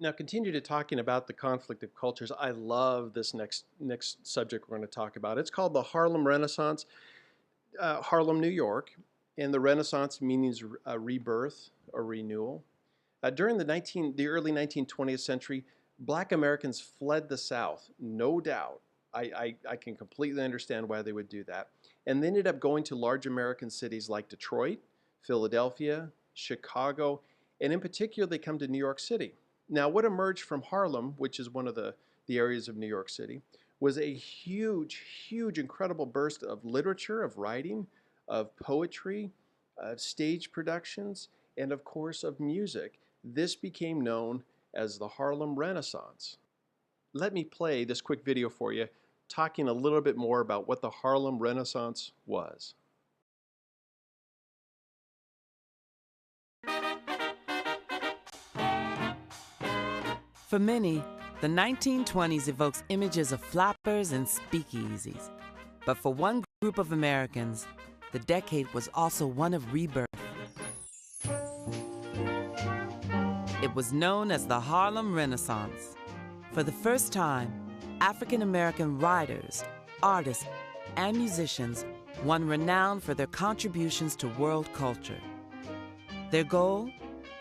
Now, continue to talking about the conflict of cultures. I love this next subject we're going to talk about. It's called the Harlem Renaissance, Harlem, New York, and the Renaissance means rebirth or renewal. During the early 19th, 20th century, Black Americans fled the South, no doubt. I can completely understand why they would do that, and they ended up going to large American cities like Detroit, Philadelphia, Chicago, and in particular, they come to New York City. Now, what emerged from Harlem, which is one of the areas of New York City, was a huge, incredible burst of literature, of writing, of poetry, of stage productions, and of course of music. This became known as the Harlem Renaissance. Let me play this quick video for you, talking a little bit more about what the Harlem Renaissance was. For many, the 1920s evokes images of flappers and speakeasies. But for one group of Americans, the decade was also one of rebirth. It was known as the Harlem Renaissance. For the first time, African American writers, artists, and musicians won renown for their contributions to world culture. Their goal?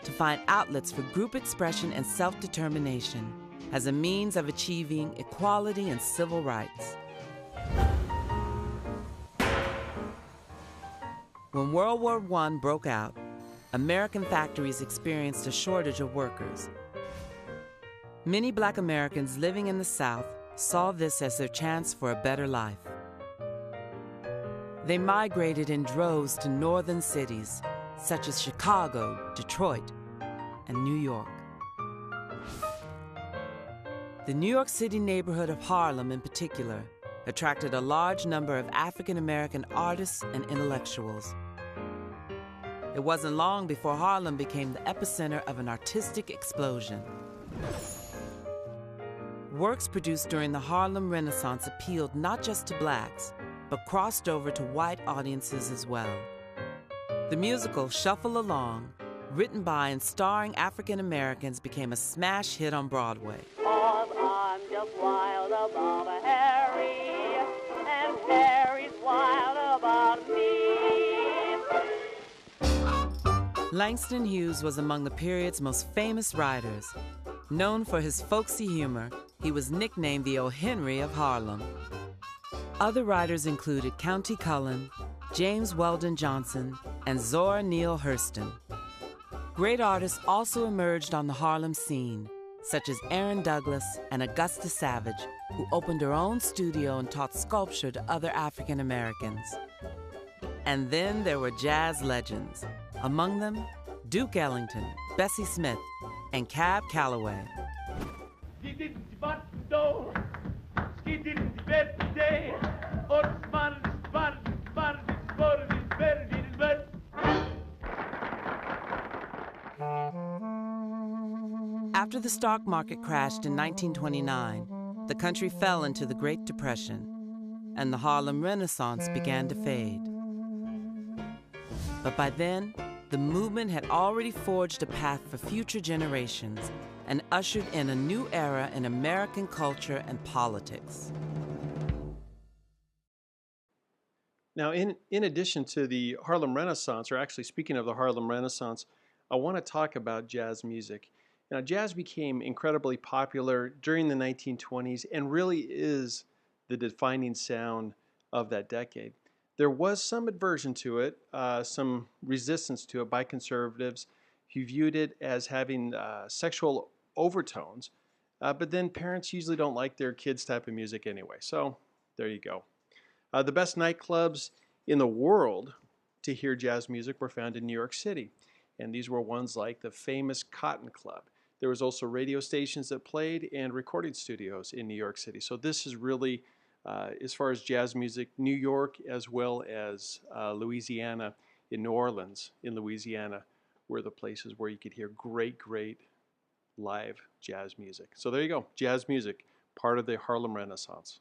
To find outlets for group expression and self-determination as a means of achieving equality and civil rights. When World War I broke out, American factories experienced a shortage of workers. Many Black Americans living in the South saw this as their chance for a better life. They migrated in droves to northern cities, such as Chicago, Detroit, and New York. The New York City neighborhood of Harlem, in particular, attracted a large number of African American artists and intellectuals. It wasn't long before Harlem became the epicenter of an artistic explosion. Works produced during the Harlem Renaissance appealed not just to blacks, but crossed over to white audiences as well. The musical Shuffle Along, written by and starring African Americans, became a smash hit on Broadway. "'Cause I'm just wild about Harry, and Harry's wild about me." Langston Hughes was among the period's most famous writers. Known for his folksy humor, he was nicknamed the O. Henry of Harlem. Other writers included Countee Cullen, James Weldon Johnson, and Zora Neale Hurston. Great artists also emerged on the Harlem scene, such as Aaron Douglas and Augusta Savage, who opened her own studio and taught sculpture to other African Americans. And then there were jazz legends, among them Duke Ellington, Bessie Smith, and Cab Calloway. After the stock market crashed in 1929, the country fell into the Great Depression, and the Harlem Renaissance began to fade. But by then, the movement had already forged a path for future generations and ushered in a new era in American culture and politics. Now, in addition to the Harlem Renaissance, or actually speaking of the Harlem Renaissance, I want to talk about jazz music. Now, jazz became incredibly popular during the 1920s and really is the defining sound of that decade. There was some aversion to it, some resistance to it by conservatives who viewed it as having sexual overtones, but then parents usually don't like their kids' type of music anyway, so there you go. The best nightclubs in the world to hear jazz music were found in New York City, and these were ones like the famous Cotton Club. There was also radio stations that played and recording studios in New York City. So this is really, as far as jazz music, New York as well as Louisiana, in New Orleans, in Louisiana, were the places where you could hear great live jazz music. So there you go, jazz music, part of the Harlem Renaissance.